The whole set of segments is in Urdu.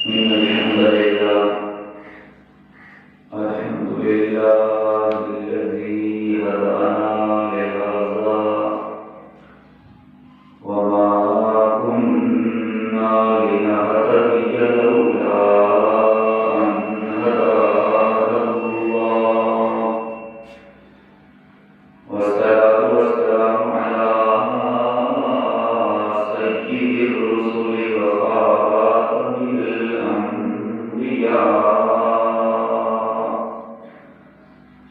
الحمد لله الذي هدانا لهذا وما كنا لنهتدي لولا أن هدانا الله والصلاة والسلام على سيد الرسل وخاتم الأنبياء.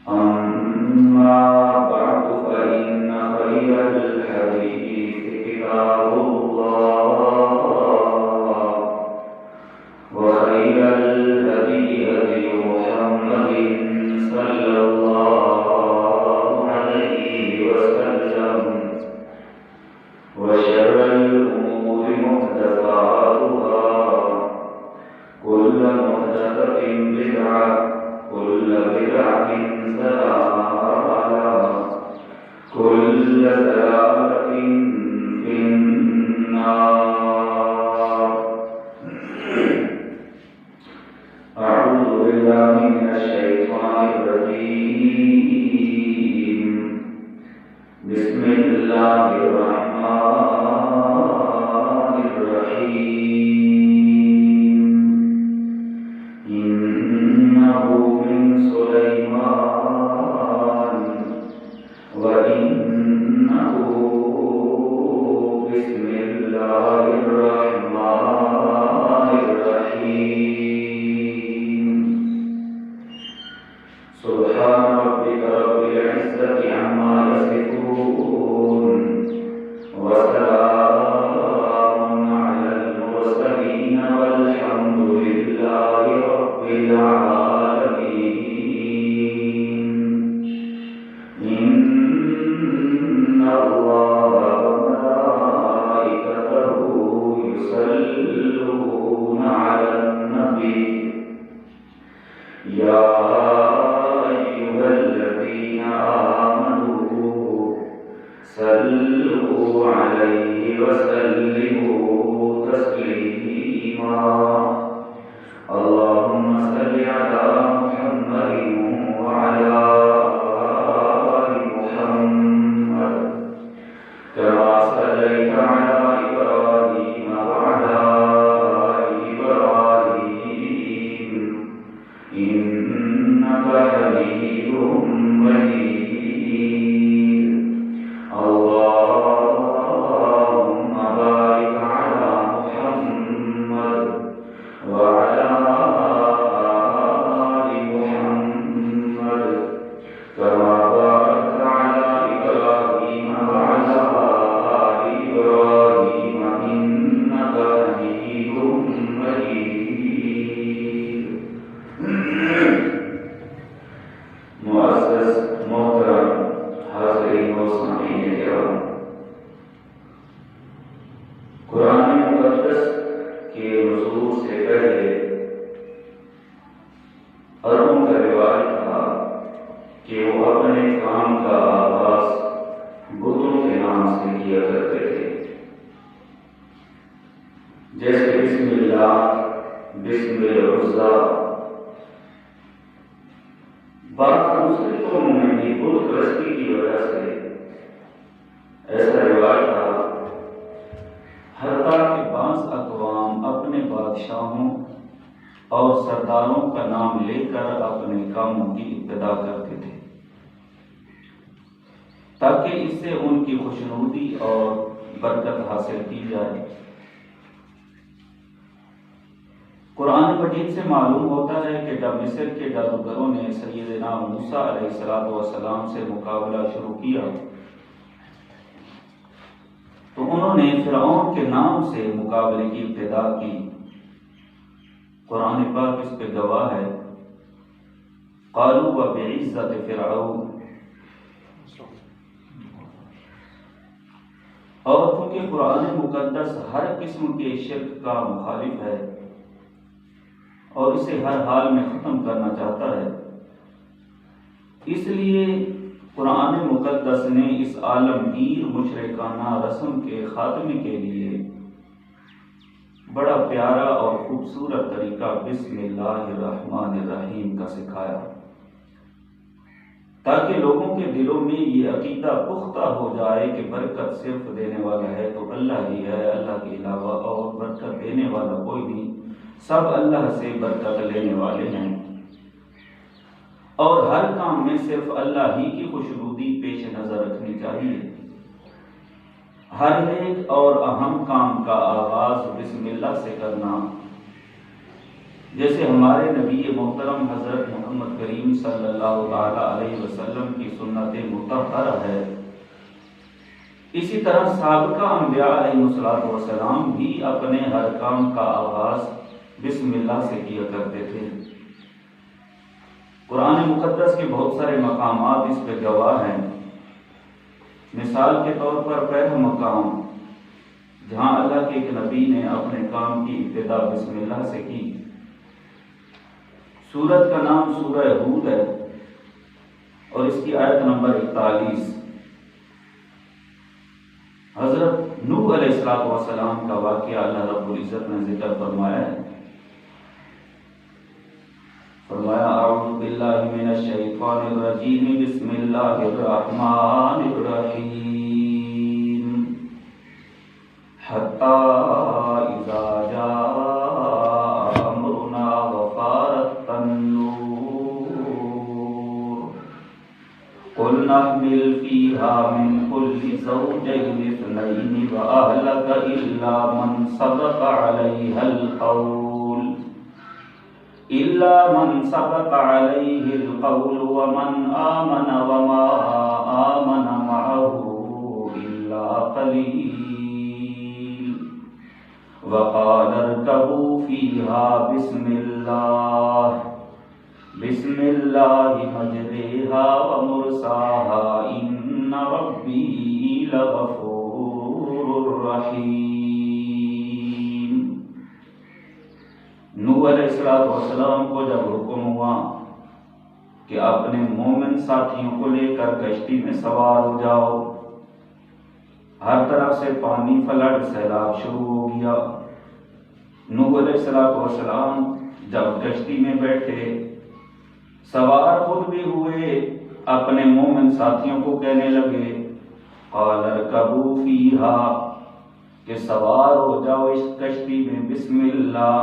أما بعد فإن خير الحديث كتاب الله وخير الهدي هدي محمد صلى الله عليه وسلم وشر الأمور محدثاتها كل محدثة بدعة كل بدعة ضلالة كل ضلالة في النار. أعوذ بالله من الشيطان الرجيم. بسم الله الرحمن الرحيم. إنه من سليمان وإنه بسم الله الرحمن الرحيم. سبحان ربك رب العزة عما يصفون وسلام على المرسلين والحمد لله رب العالمين. إن الله وملائكته يصلون على النبي يا أيها الذين آمنوا صلوا عليه وسلموا تسليما. اللهم صل على محمد وعلى آل محمد كما صليت على إبراهيم وعلى آل إبراهيم إنك حميد مجيد. اللهم بارك على محمد وعلى آل محمد كما باركت على إبراهيم وعلى آل إبراهيم إنك حميد مجيد. معزز محترم حاضرین و سامعین کرام، قرآن مقدس کے نزول سے پہلے عربوں کا رواج تھا کہ وہ اپنے کام کا آغاز بتوں کے نام سے کیا کرتے تھے، جیسے بسم اللہ، بسم العزا. بعض دوسرے قوموں میں بھی بت پرستی کی وجہ سے ایسا رواج تھا، حتیٰ کہ بعض اقوام اپنے بادشاہوں اور سرداروں کا نام لے کر اپنے کاموں کی ابتدا کرتے تھے تاکہ اس سے ان کی خوشنودی اور برکت حاصل کی جائے. قرآن مجید سے معلوم ہوتا ہے کہ جب مصر کے جادوگروں نے سیدنا موسیٰ علیہ السلام سے مقابلہ شروع کیا تو انہوں نے فرعون کے نام سے مقابلے کی ابتدا کی. قرآن پاک اس پہ گواہ ہے. قالوا وبعزت فرعون. اور چونکہ قرآن مقدس ہر قسم کے شرک کا مخالف ہے اور اسے ہر حال میں ختم کرنا چاہتا ہے، اس لیے قرآن مقدس نے اس عالمگیر مشرکانہ رسم کے خاتمے کے لیے بڑا پیارا اور خوبصورت طریقہ بسم اللہ الرحمن الرحیم کا سکھایا، تاکہ لوگوں کے دلوں میں یہ عقیدہ پختہ ہو جائے کہ برکت صرف دینے والا ہے تو اللہ ہی ہے، اللہ کے علاوہ اور برکت دینے والا کوئی نہیں، سب اللہ سے برکت لینے والے ہیں، اور ہر کام میں صرف اللہ ہی کی خوشنودی پیش نظر رکھنی چاہیے۔ ہر نیک اور اہم کام کا آغاز بسم اللہ سے کرنا، جیسے ہمارے نبی محترم حضرت محمد کریم صلی اللہ تعالی علیہ وسلم کی سنت مطہرہ ہے، اسی طرح سابقہ انبیاء علیہ السلام بھی اپنے ہر کام کا آغاز بسم اللہ سے کیا کرتے تھے۔ قرآن مقدس کے بہت سارے مقامات اس پہ گواہ ہیں۔ مثال کے طور پر پہلا مقام جہاں اللہ کے ایک نبی نے اپنے کام کی ابتدا بسم اللہ سے کی، سورت کا نام سورہ ہود ہے اور اس کی آیت نمبر 41۔ حضرت نوح علیہ السلام کا واقعہ اللہ رب العزت نے ذکر فرمایا ہے۔ فرمایا اعوذ باللہ من الشیطان الرجیم بسم اللہ الرحمن الرحیم حتی اذا جاء امرنا وفارت النور قلنا احمل فيها من كل زوجين اثنين وأهلك إلا من سبق عليه القول ومن آمن وما آمن معه إلا قليل وقال اركبوا فيها بسم الله مجريها ومرساها إن ربي لغفور رحيم۔ نوح علیہ السلام کو جب حکم ہوا کہ اپنے مومن ساتھیوں کو لے کر کشتی میں سوار ہو جاؤ، ہر طرف سے پانی فلڈ سیلاب شروع ہو گیا۔ نوح علیہ السلام جب کشتی میں بیٹھے، سوار خود بھی ہوئے، اپنے مومن ساتھیوں کو کہنے لگے قال ارکبوا فیہا کہ سوار ہو جاؤ اس کشتی میں بسم اللہ،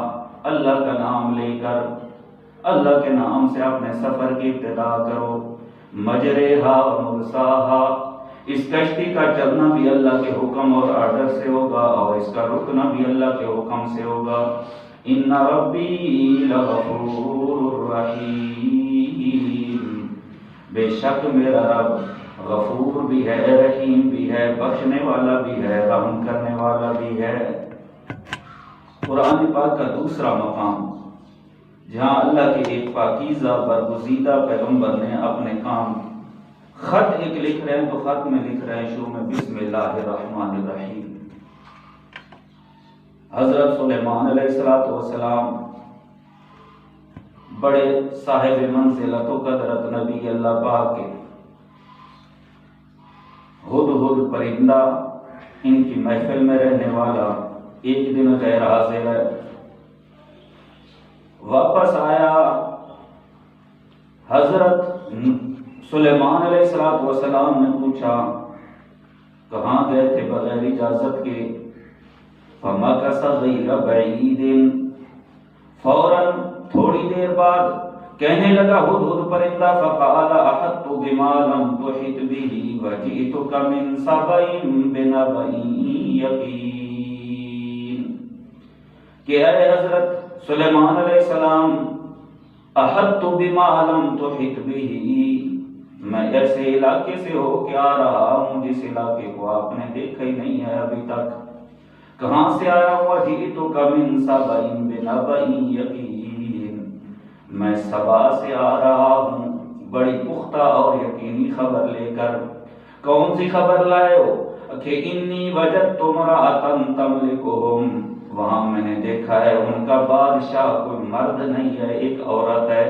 اللہ کا نام لے کر، اللہ کے نام سے اپنے سفر کی ابتدا کرو۔ مجریہا و مرساہا، اس کشتی کا چلنا بھی اللہ کے حکم اور آرڈر سے ہوگا اور اس کا رکنا بھی اللہ کے حکم سے ہوگا۔ ان ربی لغفور رحیم، بے شک میرا رب غفور بھی ہے، رحیم بھی ہے، بخشنے والا بھی ہے، رحم کرنے والا بھی ہے۔ قرآن پاک کا دوسرا مقام جہاں اللہ کے ایک پاکیزہ برگزیدہ پیغمبر نے اپنے کام خط ایک لکھ رہے ہیں تو خط میں لکھ رہے ہیں شروع میں بسم اللہ الرحمن الرحیم۔ حضرت سلیمان علیہ السلام بڑے صاحب منزلت و قدرت نبی اللہ پاک کے، ہدہد پرندہ ان کی محفل میں رہنے والا ایک دن غیر حاضر ہے، واپس آیا۔ حضرت سلیمان علیہ السلام نے پوچھا کہاں گئے تھے بغیر اجازت کے؟ فمکث غیر بعید، فوراً تھوڑی دیر بعد کہنے لگا ہدہد پرندہ فقال احطت بما لم تحط به وجئتک من سبأ بنبأ یقین، کہ اے حضرت سلیمان علیہ السلام احطت بما لم تحط به، میں ایسے علاقے سے ہو کے آ رہا ہوں جس علاقے کو آپ نے دیکھا ہی نہیں ہے ابھی تک۔ کہاں سے آیا ہوا؟ جئتک من سبأ بنبأ یقین، میں سبا سے آ رہا ہوں بڑی پختہ اور یقینی خبر لے کر۔ کون سی خبر لائے ہو؟ کہ انی وجدت امرأة تملکہم، وہاں میں نے دیکھا ہے ان کا بادشاہ کوئی مرد نہیں ہے، ایک عورت ہے۔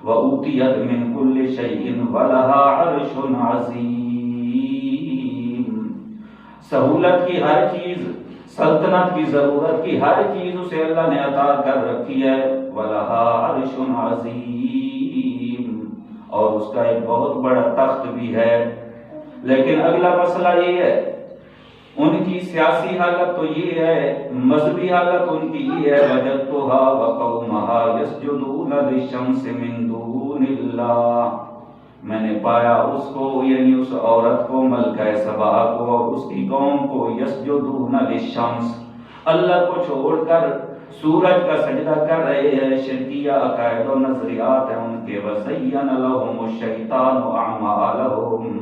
وَأُوتِيَتْ مِن كُلِّ شَيْءٍ وَلَهَا عَرْشٌ عَظِيمٌ، سہولت کی ہر چیز، سلطنت کی ضرورت کی ہر چیز اسے اللہ نے عطا کر رکھی ہے. وَلَهَا عَرْشٌ عَظِيمٌ، اور اس کا ایک بہت بڑا تخت بھی ہے. لیکن اگلا مسئلہ یہ ہے، ان کی سیاسی حالت تو یہ ہے، مذہبی حالت ان کی یہ ہے، وَجَدْتُهَا وَقَوْمَهَا يَسْجُدُونَ لِلشَّمْسِ مِن دُونِ اللَّهِ، میں نے پایا اس کو، یعنی اس عورت کو، ملکہ سبا کو اور اس کی قوم کو، یسجدون للشمس، اللہ کو چھوڑ کر سورج کا سجدہ کر رہے ہیں. شرکیہ عقائد و نظریات ہیں ان کے. وَزَيَّنَ لَهُمُ الشَّيْطَانُ أَعْمَالَهُمْ،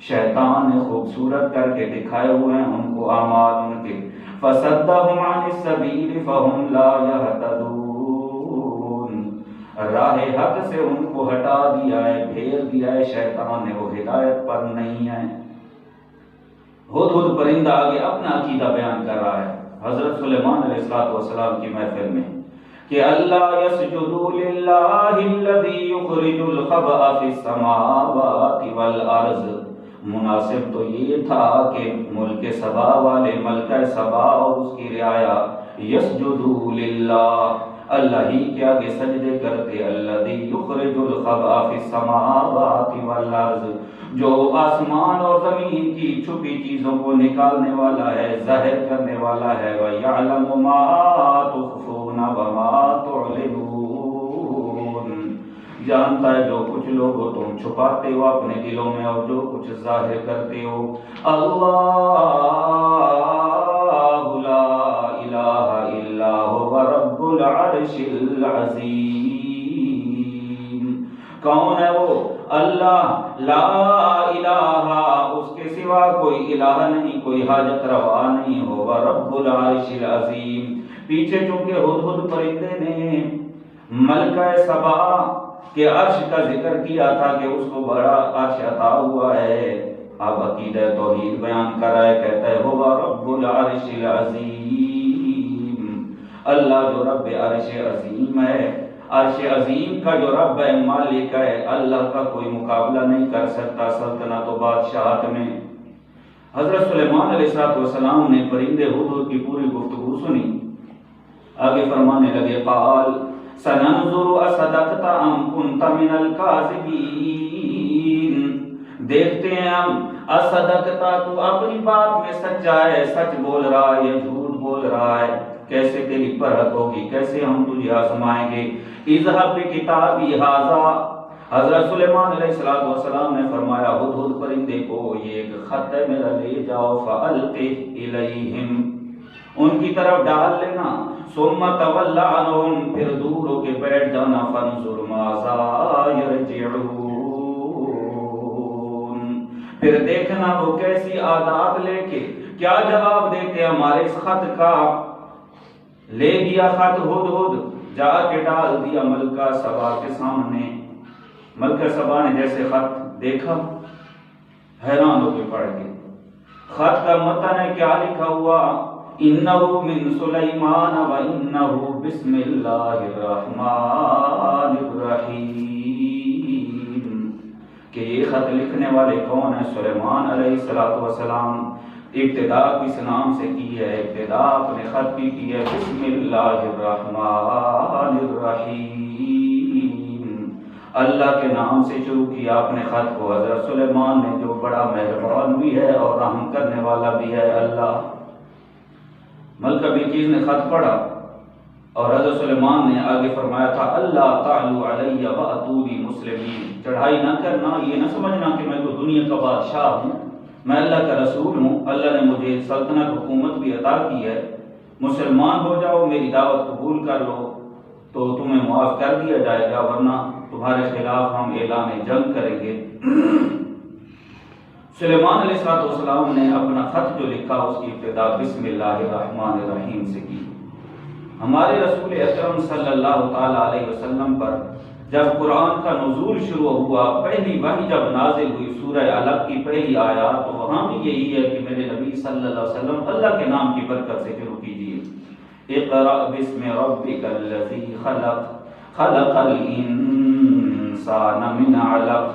شیطان نے خوبصورت کر کے دکھائے ہوئے ہیں ان کو اعمال ان کے. فَصَدَّهُمْ عَنِ السَّبِيلِ فَهُمْ لَا يَهْتَدُونَ، راہ حق سے ان کو ہٹا دیا ہے، پھیر دیا ہے شیطان نے، وہ ہدایت پر نہیں ہے. ہدہد پرندہ آگے اپنا عقیدہ بیان کر رہا ہے حضرت سلیمان علیہ السلام کی محفل میں کہ اللہ یسجدوا للہ الذی یخرج الخبأ فی السماوات والارض. مناسب تو یہ تھا کہ ملک سبا والے، ملکہ سبا اور اس کی رعایا، یسجدوا للہ، اللہ ہی کے آگے سجدے کرتے. الذی یخرج الخبأ فی السماوات والارض، جو آسمان اور زمین کی چھپی چیزوں کو نکالنے والا ہے، ظاہر کرنے والا ہے. وَيَعْلَمُ مَا تُخْفُونَ وَمَا تُعْلِنُونَ، جانتا ہے جو کچھ لوگ تم چھپاتے ہو اپنے دلوں میں اور جو کچھ ظاہر کرتے ہو. اللہ لا الہ الا هو رب العرش العظیم. کون ہے وہ؟ اللہ، لا الہ، اس کے سوا کوئی الہ نہیں، کوئی حاجت روا نہیں. ہو رب العرش العظیم. پیچھے چونکہ ہدہد پرندے نے ملکہ سبا کہ عرش کا ذکر کیا تھا کہ اس کو بڑا عرش عطا ہوا ہے. اب عقیدہ توحید بیان کر رہا ہے، کہتا ہے هو رب العرش العظیم، اللہ جو رب عرش عظیم ہے. عرش عظیم کا جو رب ہے، مالک ہے، اللہ کا کوئی مقابلہ نہیں کر سکتا سلطنت و بادشاہت میں. حضرت سلیمان علیہ السلام نے پرندے ہدہد کی پوری گفتگو سنی. آگے فرمانے لگے قال سننظر اصدقت ام کنت من الکاذبین، دیکھتے ہیں ہم اصدقت، تو اپنی بات میں سچا ہے، سچ بول رہا ہے یا جھوٹ بول رہا ہے. کیسے تیری پرکھ ہوگی، کیسے ہم تجھے آزمائیں گے. اذهب بکتابی ھذا، حضرت سلیمان علیہ السلام نے فرمایا ہدہد پرندے کو، یہ ایک خط ہے میرا، لے جاؤ. فألقہ الیہم، ان کی طرف ڈال لینا. ثم تول عنہم، پھر دور ہو کے بیٹھ جانا. فانظر ماذا یرجعون، پھر دیکھنا وہ کیسی عادات لے کے کیا جواب دیتے ہمارے اس خط کا. لے دیا خط ہدہد، جا کے ڈال دیا ملکہ سبا کے سامنے. ملکہ سبا نے جیسے خط دیکھا حیران ہو کے پڑھ کے. خط کا متن ہے، کیا لکھا ہوا؟ انہو من سلیمان و انہو بسم اللہ الرحمن الرحیم، کہ یہ خط لکھنے والے کون ہیں؟ سلیمان علیہ السلام. ابتدا کس نام سے کی ہے؟ ابتدا اپنے خط کی ہے بسم اللہ الرحمن الرحیم، اللہ کے نام سے شروع کیا اپنے خط کو. حضرت سلیمان نے جو بڑا مہربان بھی ہے اور رحم کرنے والا بھی ہے اللہ. ملکہ بلقیس نے خط پڑھا اور حضرت سلیمان نے آگے فرمایا تھا اللہ تعالو علیہ واتونی مسلمین، چڑھائی نہ کرنا، یہ نہ سمجھنا کہ میں تو دنیا کا بادشاہ ہوں، میں اللہ کا رسول ہوں، اللہ نے مجھے سلطنت حکومت بھی عطا کی ہے. مسلمان ہو جاؤ، میری دعوت قبول کر لو تو تمہیں معاف کر دیا جائے گا، ورنہ تمہارے خلاف ہم اعلان جنگ کریں گے. سلیمان علیہ السلام نے اپنا خط جو لکھا اس کی ابتدا بسم اللہ الرحمن الرحیم سے کی. ہمارے رسول اکرم صلی اللہ تعالی علیہ وسلم پر جب قرآن کا نزول شروع ہوا، پہلی وحی جب نازل ہوئی سورہ علق کی پہلی آیات، تو وہاں بھی یہی ہے کہ میرے نبی صلی اللہ علیہ وسلم اللہ کے نام کی برکت سے شروع کیجیے. اقرأ بسم ربک الذی خلق، خلق الانسان من علق،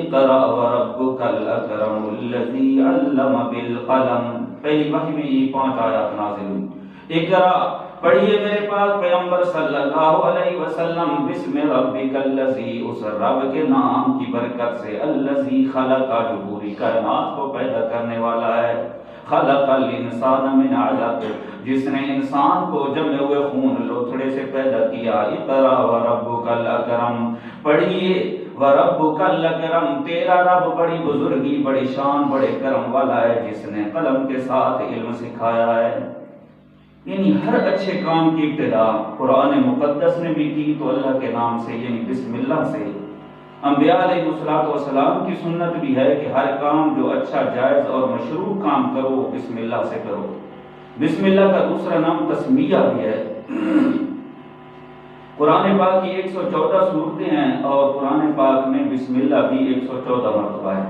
اقرأ وربک الاکرم الذی علم بالقلم پہلی وحی میں یہ 5 آیات نازل ہوئی۔ اقرا پڑھیے میرے پاک پیغمبر صلی اللہ علیہ وسلم، بسم ربک الذی، اس رب کے نام کی برکت سے، الذی خلق، جو پوری کائنات کو پیدا کرنے والا ہے، خلق الانسان من علق، جس نے انسان کو جمے ہوئے خون لوتھڑے سے پیدا کیا۔ اقرا وربک الاکرم، پڑھیے وربک الاکرم، تیرا رب بڑی بزرگی، بڑی شان، بڑے کرم والا ہے، جس نے قلم کے ساتھ علم سکھایا ہے۔ یعنی ہر اچھے کام کی ابتدا قرآن مقدس نے بھی کی تو اللہ کے نام سے، یعنی بسم اللہ سے۔ انبیاء علیہ السلام کی سنت بھی ہے کہ ہر کام جو اچھا، جائز اور مشروع کام کرو بسم اللہ سے کرو۔ بسم اللہ کا دوسرا نام تسمیہ بھی ہے۔ قرآن پاک کی 114 سورتیں ہیں اور قرآن پاک میں بسم اللہ بھی 114 مرتبہ ہے،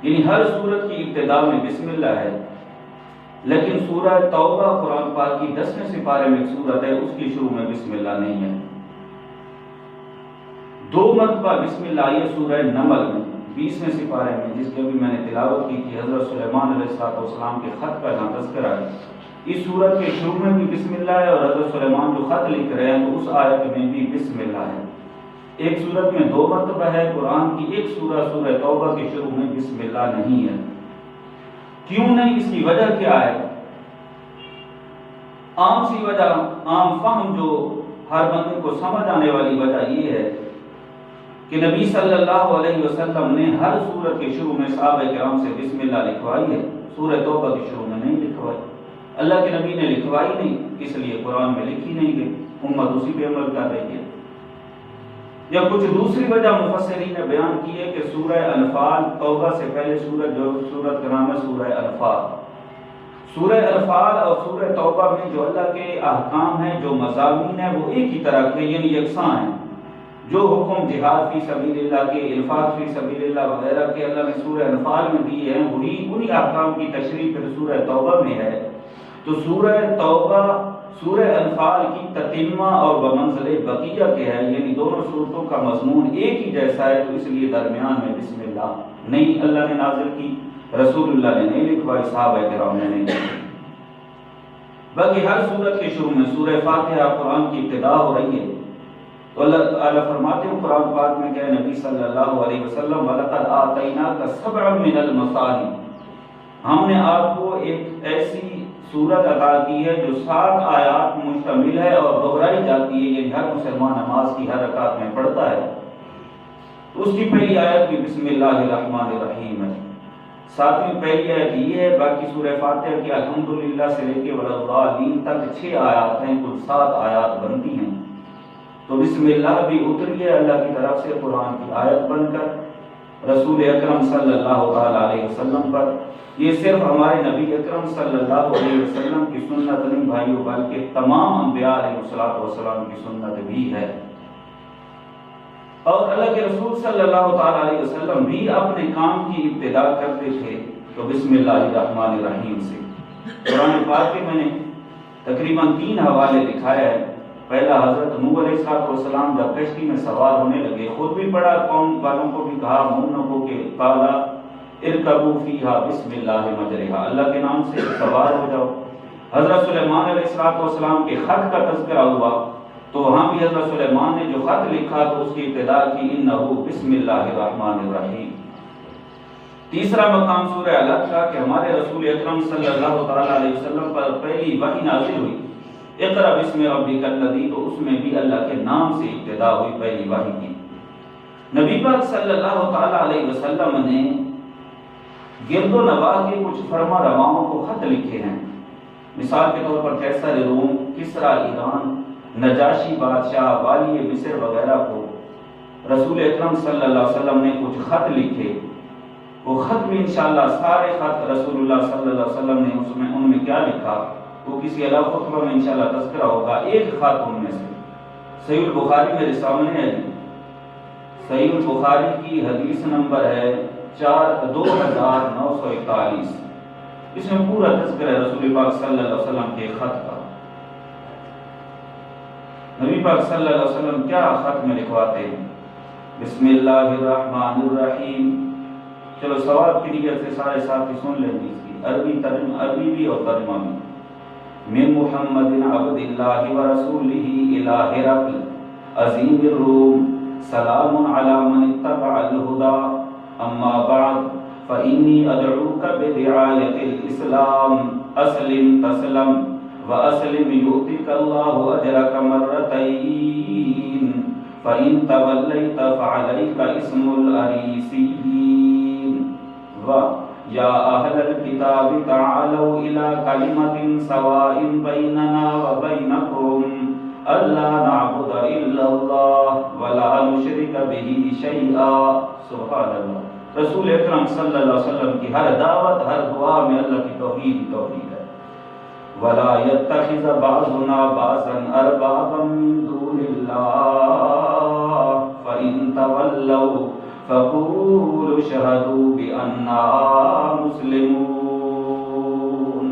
یعنی ہر سورت کی ابتدا میں بسم اللہ ہے۔ لیکن سورہ توبہ قرآن پاک کی 10ویں سپارے میں ایک سورت ہے، اس کی شروع میں بسم اللہ نہیں ہے۔ 2 مرتبہ بسم اللہ آئی ہے سورہ نمل میں 20ویں سپارے میں، جس کی ابھی میں نے تلاوت کی تھی، حضرت سلیمان علیہ السلام کے خط کا جہاں تذکرہ ہے۔ اس سورت کے شروع میں بھی بسم اللہ ہے، اور حضرت سلیمان جو خط لکھ رہے ہیں تو اس آیت میں بھی بسم اللہ ہے۔ ایک سورت میں 2 مرتبہ ہے، قرآن کی ایک سورہ توبہ کے شروع میں بسم اللہ نہیں ہے۔ کیوں نہیں؟ اس کی وجہ کیا ہے؟ عام سی وجہ، عام فہم جو ہر بندے کو سمجھ آنے والی وجہ یہ ہے کہ نبی صلی اللہ علیہ وسلم نے ہر سورت کے شروع میں صحابہ کرام سے بسم اللہ لکھوائی ہے، سورہ توبہ کے شروع میں نہیں لکھوائی۔ اللہ کے نبی نے لکھوائی نہیں، اس لیے قرآن میں لکھی نہیں گئی، امت اسی پہ عمل کر رہی ہے۔ یا کچھ دوسری وجہ مفسرین نے بیان کی ہے کہ سورہ انفال، توبہ سے پہلے سورت کا نام ہے سورہ انفال۔ سورہ انفال اور سورہ توبہ میں جو اللہ کے احکام ہیں، جو مضامین ہیں، وہ ایک ہی طرح کے، یعنی یکساں ہیں۔ جو حکم جہاد فی سبیل اللہ کے، انفاق فی سبیل اللہ وغیرہ کے اللہ نے سورہ انفال میں دیے ہیں، انہی احکام کی تشریح پھر سورہ توبہ میں ہے۔ تو سورہ توبہ سورہ انفال کی تتمہ اور بمنزل بقیہ کے ہے، یعنی دونوں صورتوں کا مضمون ایک ہی جیسا ہے، تو اس لیے درمیان میں بسم اللہ نہیں اللہ نے نازل کی، رسول اللہ نے نہیں لکھوائی، صحابہ کرام نے نہیں لکھوائی۔ باقی ہر سورت کے شروع میں سورہ فاتحہ قرآن کی ابتدا ہو رہی ہے، تو اللہ تعالیٰ فرماتے ہیں قرآن پاک میں کہ نبی صلی اللہ علیہ وسلم وَلَقَدْ آتَيْنَاكَ سَبْعًا مِنَ الْمَثَانِي، ہم نے آپ کو ایک ایسی سورت عطا کی ہے جو 7 آیات مشتمل ہے اور دہرائی جاتی ہے، یعنی ہر مسلمان نماز کی ہر رکعت میں پڑھتا ہے۔ اس کی پہلی آیت بھی بسم اللہ الرحمن الرحیم ہے، 7ویں پہلی آیت یہ ہے۔ باقی سورہ فاتحہ کی الحمدللہ سے لے کے والضالین تک 6 آیات ہیں، کل 7 آیات بنتی ہیں۔ تو بسم اللہ بھی اتری ہے اللہ کی طرف سے قرآن کی آیت بن کر رسول اکرم صلی اللہ علیہ وسلم پر۔ یہ صرف ہمارے نبی اکرم صلی اللہ علیہ وسلم کی سنت نہیں بھائیو، بلکہ تمام انبیاء علیہ السلام کی سنت بھی ہے۔ اور اللہ کے رسول صلی اللہ تعالی علیہ وسلم بھی اپنے کام کی ابتدا کرتے تھے تو بسم اللہ الرحمن الرحیم سے۔ قرآن پاک کے میں نے تقریباً 3 حوالے دکھایا ہے۔ پہلا حضرت نوح علیہ السلام جب کشتی میں سوار ہونے لگے، خود بھی پڑھا، قوم والوں کو بھی کہا، مومنوں کو کہ قالا ارکبوا فیہا بسم اللہ مجرہا، اللہ کے نام سے سوار ہو جاؤ۔ حضرت سلیمان علیہ السلام کے خط کا تذکرہ ہوا تو وہاں بھی حضرت سلیمان نے جو خط لکھا تو اس کی ابتدا کی انہو بسم اللہ الرحمن الرحیم۔ تیسرا مقام سورہ علق کا کہ ہمارے رسول اکرم صلی اللہ تعالی علیہ وسلم پر پہلی وحی نازل ہوئی، اقرأ بسم ربک الذی، تو اس میں بھی اللہ کے نام سے ابتدا ہوئی پہلی وحی کی۔ نبی پاک صلی اللہ تعالی علیہ وسلم نے گرد و نواح کے کچھ فرما رواؤں کو خط لکھے ہیں، مثال کے طور پر قیصر روم، کسریٰ ایران، نجاشی بادشاہ، والی مصر وغیرہ کو رسول اکرم صلی اللہ علیہ وسلم نے کچھ خط لکھے۔ وہ خط بھی انشاءاللہ سارے خط رسول اللہ صلی اللہ علیہ وسلم نے ان میں کیا لکھا وہ کسی الگ خطبہ میں انشاءاللہ تذکرہ ہوگا۔ ایک خط ان میں سے صحیح البخاری میرے سامنے ہے، صحیح البخاری کی حدیث نمبر ہے 2941، اس میں پورا تذکرہ ہے رسول پاک صلی اللہ علیہ وسلم کے خط کا۔ نبی پاک صلی اللہ علیہ وسلم کیا خط میں لکھواتے ہیں؟ بسم اللہ الرحمن الرحیم۔ چلو ثواب کی نیت سے سارے ساتھی سن لیں گے اس کی۔ عربی بھی اور ترجمہ بھی. من محمد عبد اللہ ورسولہ الی ہرقل عظیم الروم سلام علی من اتبع الہدی اما بعد فإنی ادعوک بدعایت الاسلام اسلم تسلم واسلم یؤتک اللہ اجرک مرتین فإن تولیت فعلیک اسم الأریسیین یا اہل الکتاب تعالوا الی کلمۃ سواء بیننا وبینکم الا نعبد الا اللہ ولا نشرک بہ شیئا. سبحان اللہ. رسول اکرم صلی اللہ علیہ وسلم کی ہر دعوت ہر دعا میں اللہ کی توحید ہے. ولا يتخذ بعضنا بعضا اربابا من دون اللہ فإن تولوا فقولوا اشهدوا بأننا مسلمون.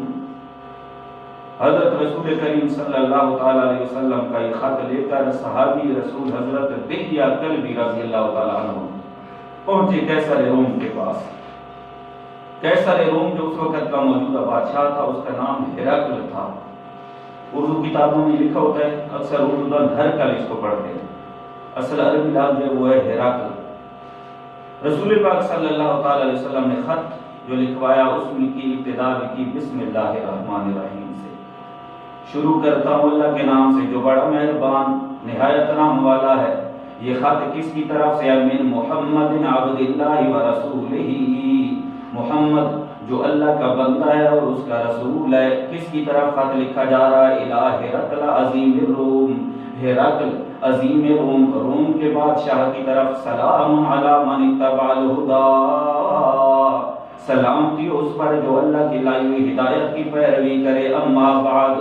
حضرت رسول کریم صلی اللہ تعالی علیہ وسلم کا یہ خط لے کر صحابی رسول حضرت دحیہ کلبی رضی اللہ تعالی عنہ پہنچے کیسر روم کے پاس. کیسر روم جو اس وقت کا موجودہ بادشاہ تھا، اس کا نام ہرقل تھا. اردو کتابوں میں لکھا ہوتا ہے، اکثر اردو ہرقل اس کو پڑھتے ہیں، اصل عربی لفظ ہے وہ ہے ہرقل. رسول پاک صلی اللہ تعالی علیہ وسلم نے خط جو لکھوایا اس میں کی ابتدا کی بسم اللہ الرحمن الرحیم سے. شروع کرتا ہوں اللہ کے نام سے جو بڑا مہربان نہایت رحم والا ہے. یہ خط کس کی طرف سے؟ من محمد عبد اللہ ورسولہ، محمد جو اللہ کا بندہ ہے اور اس کا رسول ہے. کس کی طرف خط لکھا جا رہا ہے؟ الی ہرقل عظیم الروم، ہرقل عظیم روم، روم کے بادشاہ کی طرف. سلام علی من اتبع الہدی، سلامتی اس پر جو اللہ کی لائی ہوئی ہدایت کی پیروی کرے. اما بعد،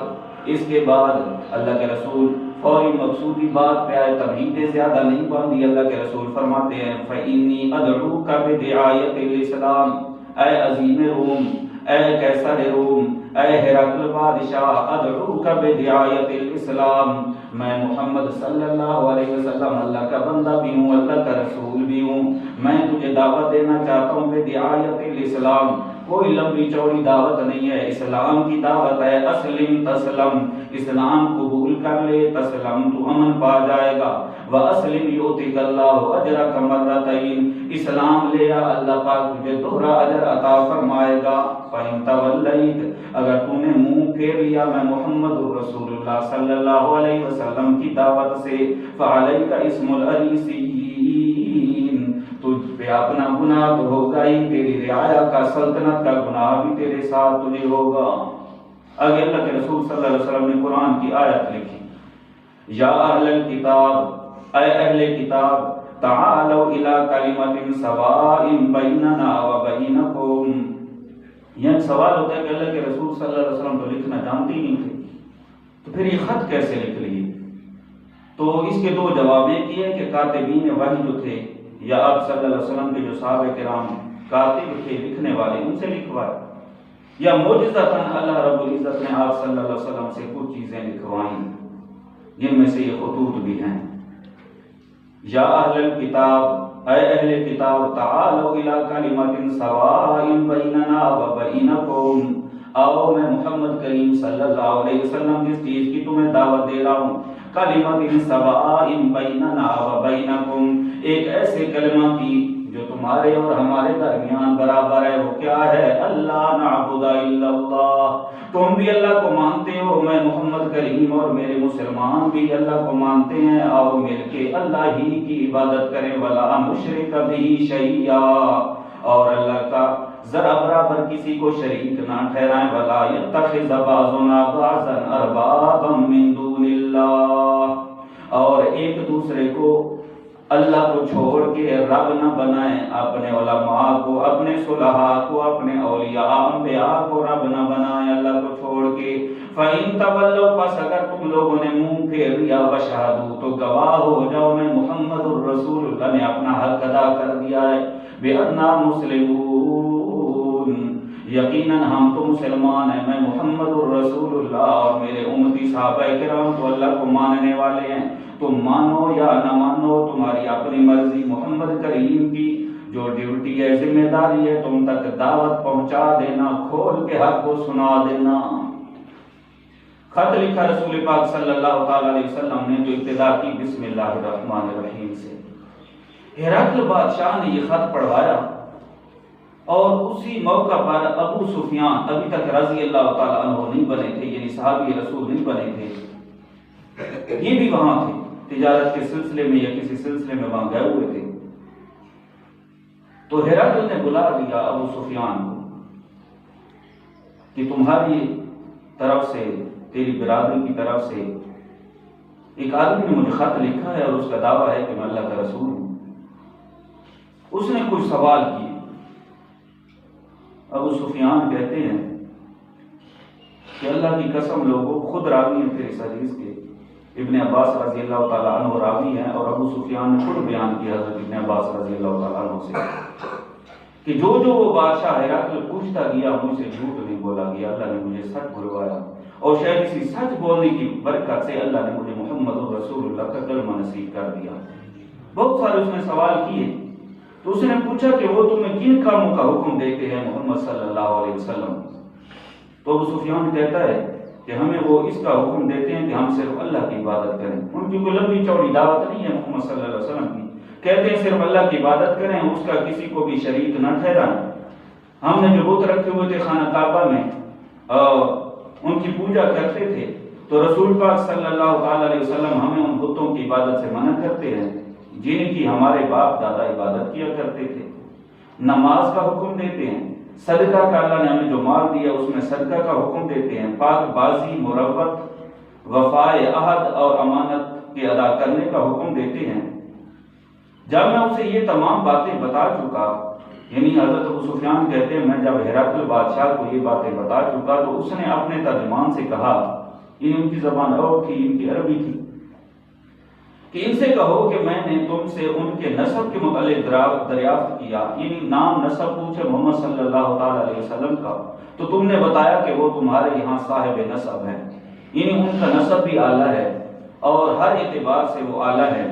اس کے بعد اللہ کے رسول فوری مقصودی بات پہ آئے، تمہیدیں زیادہ نہیں باندھی. اللہ کے رسول فرماتے ہیں فإنی ادعوک بدعایت الاسلام، اے عظیم روم، اے کیسر روم، اے ہرقل بادشاہ، ادعوک بدعایت الاسلام، میں محمد صلی اللہ علیہ وسلم اللہ کا بندہ بھی ہوں، اللہ کا رسول بھی ہوں. میں تجھے دعوت دینا چاہتا ہوں بدعایت الاسلام. کوئی لمبی چوڑی دعوت نہیں ہے، اسلام کی دعوت ہے. اسلم تسلم، اسلام قبول کر لے، تسلم تو امن پا جائے گا. واسلم یؤتک اللہ اجرک مرتین، اسلام لے آ، اللہ پاک تجھے دوہرا اجر عطا فرمائے گا. فإن تولیت، اگر تو نے منہ پھیر لیا میں محمد رسول اللہ صلی اللہ علیہ وسلم کی دعوت سے، فعلیک اسم الأریسیین، تجھ پہ اپنا گناہ تو ہوگا ہی، تیری رعایا کا سلطنت کا گناہ بھی تیرے ساتھ تجھے ہوگا. آگے اللہ کے رسول صلی اللہ علیہ وسلم نے قرآن کی آیت لکھی، یا اہل الکتاب، اے اہل کتاب، تعالوا الی کلمۃ سواء بیننا وبینکم. یہ سوال ہوتا ہے کہ اللہ کے رسول صلی اللہ علیہ وسلم تو لکھنا جانتے ہی نہیں تھے، تو پھر یہ خط کیسے لکھ لیے؟ تو اس کے دو جواب. ایک یہ کہ کاتبین وحی جو تھے یا آپ صلی اللہ علیہ وسلم کے جو صحابہ کرام کاتب تھے، لکھنے والے، ان سے لکھوائے، یا معجزتاً اللہ رب العزت نے آپ صلی اللہ علیہ وسلم سے کچھ چیزیں لکھوائیں جن میں سے یہ خطوط بھی ہیں. یا اہل الکتاب، اے اہل کتاب، تعالوا الی کلمۃ سواء بیننا وبینکم، آؤ میں محمد کریم صلی اللہ علیہ وسلم جس چیز کی تمہیں دعوت دے رہا ہوں، کلمۃ سواء بیننا وبینکم، ایک ایسے کلمہ کی جو تمہارے اور ہمارے درمیان برابر ہے. وہ کیا ہے؟ اللہ نعبد الا اللہ، تم بھی اللہ کو مانتے ہو، میں محمد کریم اور میرے مسلمان بھی اللہ کو مانتے ہیں، آؤ مل کے اللہ ہی کی عبادت کریں. ولا نشرک بہ شیئا، اور اللہ کا ذرا برابر کسی کو شریک نہ ٹھہرائیں. ولا یتخذ بعضنا بعضا اربابا من دون اللہ، اور ایک دوسرے کو اللہ کو چھوڑ کے رب نہ بنائیں، اپنے علماء کو، اپنے صلحاء کو، اپنے اولیاء انبیاء کو رب نہ بنائیں اللہ کو چھوڑ کے. فَإِن تَوَلَّوْا، پس اگر تم لوگوں نے منہ پھیر لیا، وَشَهَدُوا، تو گواہ ہو جاؤ میں محمد الرسول اللہ نے اپنا حق ادا کر دیا ہے. بِأَنَّا مُسْلِمُونَ، یقیناً ہم تو مسلمان ہیں، میں محمد الرسول اللہ اور میرے امتی صحابہ کرام تو اللہ کو ماننے والے ہیں. تم مانو یا نہ مانو، تمہاری اپنی مرضی. محمد کریم کی جو ڈیوٹی ہے، ذمہ داری ہے، تم تک دعوت پہنچا دینا، کھول کے حق کو سنا دینا۔ خط لکھا رسول پاک صلی اللہ تعالی علیہ وسلم نے، جو ابتدا کی بسم اللہ الرحمن الرحیم سے۔ ہرقل بادشاہ نے یہ خط پڑھوایا، اور اسی موقع پر ابو سفیان ابھی تک رضی اللہ تعالیٰ عنہ نہیں بنے تھے، یعنی صحابی رسول نہیں بنے تھے، یہ بھی وہاں تھے، تجارت کے سلسلے میں یا کسی سلسلے میں وہاں گئے ہوئے تھے۔ تو ہرقل نے بلا لیا ابو سفیان کو کہ تمہاری طرف سے، تیری برادری کی طرف سے ایک آدمی نے مجھے خط لکھا ہے، اور اس کا دعویٰ ہے کہ میں اللہ کا رسول ہوں۔ اس نے کچھ سوال کیے۔ ابو سفیان کہتے ہیں کہ اللہ کی قسم لوگوں، خود راوی ہیں پھر اس حدیث کے، ابن عباس رضی اللہ تعالیٰ عنہ راوی ہیں، اور ابو سفیان نے خود بیان کیا حضرت ابن عباس رضی اللہ تعالیٰ عنہ سے کہ جو وہ بادشاہ ہرقل پوچھتا گیا، مجھ سے جھوٹ نہیں بولا گیا، اللہ نے مجھے سچ بلوایا، اور شاید اسی سچ بولنے کی برکت سے اللہ نے مجھے محمد رسول اللہ کا کلمہ نصیب کر دیا۔ بہت سارے اس نے سوال کیے، تو اس نے پوچھا کہ وہ تمہیں کن کاموں کا حکم دیتے ہیں محمد صلی اللہ علیہ وسلم؟ تو ابو سفیان کہتا ہے کہ ہمیں وہ اس کا حکم دیتے ہیں کہ ہم صرف اللہ کی عبادت کریں۔ ان کی کوئی لمبی چوڑی دعوت نہیں ہے محمد صلی اللہ علیہ وسلم کی، کہتے ہیں صرف اللہ کی عبادت کریں، اس کا کسی کو بھی شریک نہ ٹھہرائیں۔ ہم نے جو بت رکھے ہوئے تھے خانہ کعبہ میں، ان کی پوجا کرتے تھے، تو رسول پاک صلی اللہ تعالی علیہ وسلم ہمیں ان بتوں کی عبادت سے منع کرتے ہیں جن کی ہمارے باپ دادا عبادت کیا کرتے تھے۔ نماز کا حکم دیتے ہیں، صدقہ کا اللہ نے ہمیں جو مال دیا اس میں صدقہ کا حکم دیتے ہیں، پاک بازی، مروت، وفائے عہد اور امانت کے ادا کرنے کا حکم دیتے ہیں۔ جب میں اسے یہ تمام باتیں بتا چکا، یعنی حضرت ابو سفیان کہتے ہیں میں جب ہرقل بادشاہ کو یہ باتیں بتا چکا تو اس نے اپنے ترجمان سے کہا، ان کی زبان اور تھی، ان کی عربی تھی، کہ ان سے کہو کہ میں نے تم سے ان کے نسب کے متعلق دریافت کیا، یعنی نام نسب پوچھے محمد صلی اللہ تعالی علیہ وسلم کا، تو تم نے بتایا کہ وہ تمہارے یہاں صاحب نسب ہیں، یعنی ان کا نسب بھی اعلیٰ ہے اور ہر اعتبار سے وہ اعلیٰ ہے۔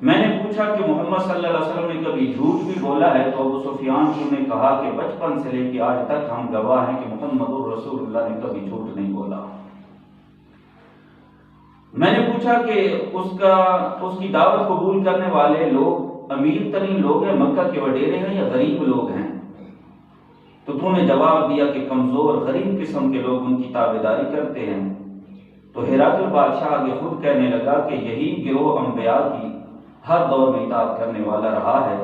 میں نے پوچھا کہ محمد صلی اللہ علیہ وسلم نے کبھی جھوٹ بھی بولا ہے؟ تو ابو سفیان کو نے کہا کہ بچپن سے لے کے آج تک ہم گواہ ہیں کہ محمد رسول اللہ نے کبھی جھوٹ نہیں بولا۔ میں نے پوچھا کہ اس کی دعوت قبول کرنے والے لوگ امیر ترین لوگ ہیں، مکہ کے وڈیرے ہیں، یا غریب لوگ ہیں؟ تو نے جواب دیا کہ کمزور غریب قسم کے لوگ ان کی تابعداری کرتے ہیں۔ تو ہرقل بادشاہ آگے خود کہنے لگا کہ یہی گروہ انبیاء کی ہر دور میں اطاعت کرنے والا رہا ہے۔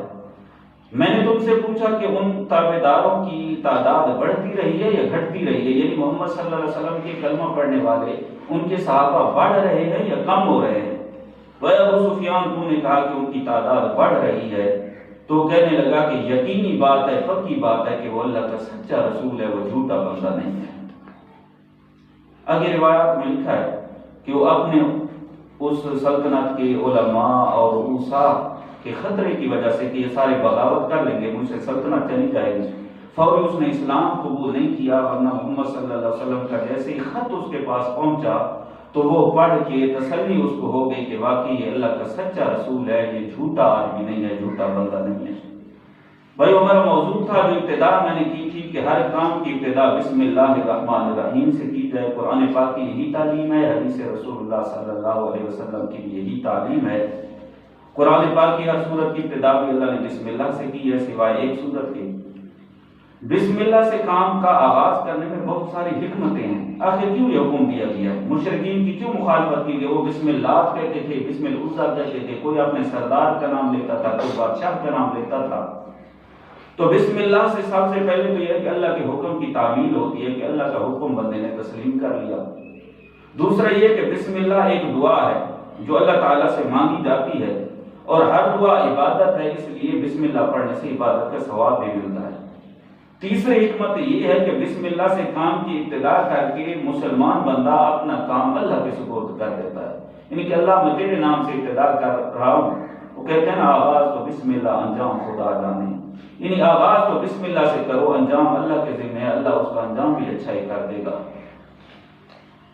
میں نے تم سے پوچھا کہ ان تابعداروں کی تعداد بڑھتی رہی ہے یا گھٹتی رہی ہے، یعنی محمد صلی اللہ علیہ وسلم کے کلمہ پڑھنے والے ان کے صحابہ بڑھ رہے ہیں یا کم ہو رہے ہیں؟ تو ابو سفیان تو نے کہا کہ ان کی تعداد بڑھ رہی ہے۔ تو کہنے لگا کہ یقینی بات ہے، پکی بات ہے کہ وہ اللہ کا سچا رسول ہے، وہ جھوٹا بندہ نہیں ہے۔ آگے روایات میں لکھا ہے کہ وہ اپنے اس سلطنت کے علماء اور اوصاء کے خطرے کی وجہ سے کہ یہ سارے بغاوت کر لیں گے، مجھ سے سلطنت چلی جائے گی، فوری اس نے اسلام قبول نہیں کیا، ورنہ محمد صلی اللہ علیہ وسلم کا جیسے ہی خط اس کے پاس پہنچا تو وہ پڑھ کے تسلی اس کو ہو گئی کہ واقعی یہ اللہ کا سچا رسول ہے، یہ جھوٹا آدمی نہیں ہے، جھوٹا بندہ نہیں ہے۔ بھائی ہمارا موضوع تھا جو ابتدا میں نے کی تھی کہ ہر کام کی ابتدا بسم اللہ الرحمن الرحیم سے کی جائے۔ قرآن پاک کی یہی تعلیم ہے، حدیث رسول اللہ صلی اللہ علیہ وسلم کی بھی یہی تعلیم ہے۔ قرآن پاک کی ہر سورت کی ابتدا بھی اللہ نے بسم اللہ سے کی ہے، سوائے ایک سورت کے۔ بسم اللہ سے کام کا آغاز کرنے میں بہت ساری حکمتیں ہیں۔ آخر کیوں یہ حکم دیا گیا ہے؟ مشرکین کی کیوں مخالفت کی گئی؟ وہ بسم اللہ کہتے تھے، بسم العزیٰ کہتے تھے، کوئی اپنے سردار کا نام لیتا تھا، کوئی بادشاہ کا نام لیتا تھا۔ تو بسم اللہ سے سب سے پہلے تو یہ ہے کہ اللہ کے حکم کی تعمیل ہوتی ہے کہ اللہ کا حکم بندے نے تسلیم کر لیا۔ دوسرا یہ کہ بسم اللہ ایک دعا ہے جو اللہ تعالیٰ سے مانگی جاتی ہے، اور ہر دعا عبادت ہے، اس لیے بسم اللہ پڑھنے سے عبادت کا ثواب بھی ملتا ہے۔ تیسری حکمت یہ ہے کہ بسم اللہ سے کام کی ابتدا کر کے مسلمان بندہ اپنا کام اللہ کے سپرد کر دیتا ہے، یعنی کہ اللہ میں تیرے نام سے ابتدا کر رہا ہوں۔ وہ کہتے ہیں نا آغاز تو بسم اللہ، انجام خدا جانے، یعنی آغاز تو بسم اللہ سے کرو، انجام اللہ کے ذمہ ہے، اللہ اس کا انجام بھی اچھا ہی کر دے گا۔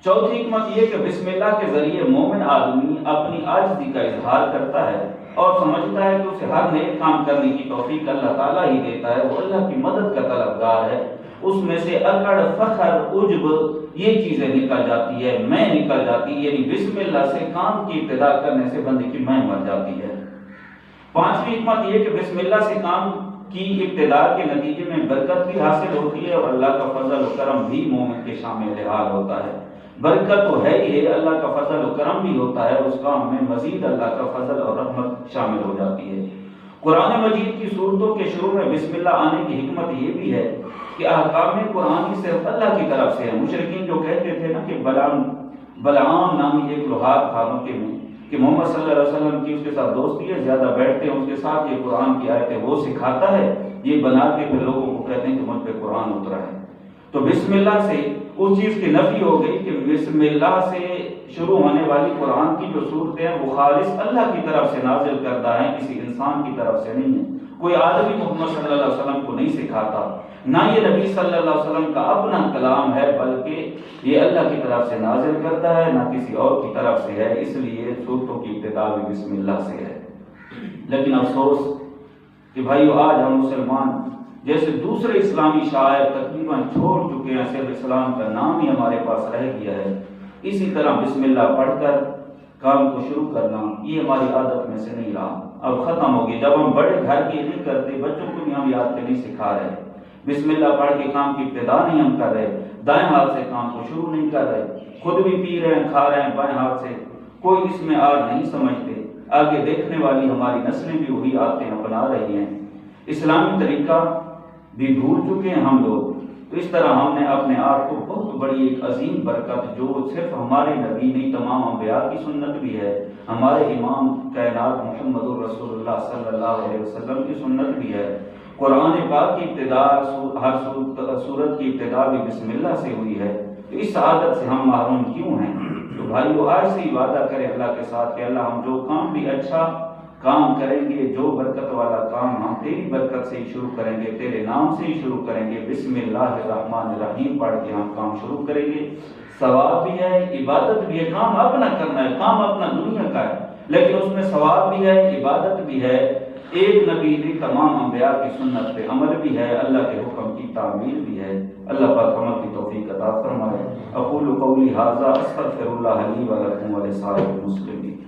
چوتھی حکمت یہ کہ بسم اللہ کے ذریعے مومن آدمی اپنی اپنی عاجزی کا اظہار کرتا ہے اور سمجھتا ہے کہ اسے ہر نیک کام کرنے کی توفیق اللہ تعالیٰ ہی دیتا ہے، وہ اللہ کی مدد کا طلبگار ہے، اس میں سے اکڑ، فخر، عجب یہ چیزیں نکل جاتی ہے، میں نکل جاتی ہے، یعنی بسم اللہ سے کام کی ابتدا کرنے سے بندے کی میں مر جاتی ہے۔ پانچویں حکمت یہ کہ بسم اللہ سے کام کی ابتدا کے نتیجے میں برکت بھی حاصل ہوتی ہے اور اللہ کا فضل و کرم بھی مومن کے شامل حال ہوتا ہے۔ برکت تو ہے ہی ہے، اللہ کا فضل و کرم بھی ہوتا ہے، اس کام میں مزید اللہ کا فضل اور رحمت شامل ہو جاتی ہے۔ قرآن مجید کی صورتوں کے شروع میں بسم اللہ آنے کی حکمت یہ بھی ہے کہ احکام قرآن کی صرف اللہ کی طرف سے ہے۔ مشرکین جو کہتے تھے نا کہ بلعام نامی ایک لوہار تھا مکے میں، کہ محمد صلی اللہ علیہ وسلم کی اس کے ساتھ دوستی ہے، زیادہ بیٹھتے ہیں اس کے ساتھ، یہ قرآن کی آیتیں وہ سکھاتا ہے، یہ بنا کے پھر لوگوں کو کہتے ہیں کہ مجھ پہ قرآن اترا ہے۔ تو بسم اللہ سے اس چیز کی نفی ہو گئی کہ بسم اللہ سے شروع ہونے والی قرآن کی جو صورتیں ہیں وہ خالص اللہ کی طرف سے نازل کردہ ہیں، کسی انسان کی طرف سے نہیں ہے۔ کوئی آدمی محمد صلی اللہ علیہ وسلم کو نہیں سکھاتا، نہ یہ نبی صلی اللہ علیہ وسلم کا اپنا کلام ہے، بلکہ یہ اللہ کی طرف سے نازل کرتا ہے، نہ کسی اور کی طرف سے ہے، اس لیے صورتوں کی ابتدا بھی بسم اللہ سے ہے۔ لیکن افسوس کہ بھائیو آج ہم مسلمان جیسے دوسرے اسلامی شاعر تقریباً چھوڑ چکے ہیں، صرف اسلام کا نام ہی ہمارے پاس رہ گیا ہے۔ اسی طرح بسم اللہ پڑھ کر کام کو شروع کرنا یہ ہماری عادت میں سے نہیں رہا، اب ختم ہوگی۔ جب ہم بڑے گھر کی نہیں کرتے، بچوں کو بھی ہم یاد کے نہیں سکھا رہے، بسم اللہ پڑھ کے کام کی ابتدا نہیں ہم کر رہے، دائیں ہاتھ سے کام کو شروع نہیں کر رہے، خود بھی پی رہے ہیں، کھا رہے ہیں بائیں ہاتھ سے، کوئی اس میں آر نہیں سمجھتے۔ آگے دیکھنے والی ہماری نسلیں بھی وہی عادتیں اپنا رہی ہیں، اسلامی طریقہ بھی بھول چکے ہیں ہم لوگ۔ تو اس طرح ہم نے اپنے آپ کو بہت بڑی ایک عظیم برکت جو صرف ہمارے نبی نہیں تمام انبیاء کی سنت بھی ہے، ہمارے امام کائنات محمد رسول اللہ صلی اللہ علیہ وسلم کی سنت بھی ہے، قرآن پاک کی ابتدا ہر سورت کی ابتدا بھی بسم اللہ سے ہوئی ہے، تو اس عادت سے ہم محروم کیوں ہیں؟ تو بھائیو آج سے ہی وعدہ کریں اللہ کے ساتھ کہ اللہ ہم جو کام بھی اچھا کام کریں گے، جو برکت والا کام ہم تیری برکت سے ہی شروع کریں گے، تیرے نام سے ہی شروع کریں گے، بسم اللہ الرحمن الرحیم پڑھ کے ہم کام شروع کریں گے۔ ثواب بھی ہے، عبادت بھی ہے، کام اپنا کرنا ہے، کام اپنا دنیا کا ہے، لیکن اس میں ثواب بھی ہے، عبادت بھی ہے، ایک نبی نے تمام انبیاء کی سنت پہ عمل بھی ہے، اللہ کے حکم کی تعمیل بھی ہے۔ اللہ پاک عمل کی توفیق عطا فرمائے۔ اقول قولی ھذا استغفر اللہ لی ولکم ولسائر المسلمین۔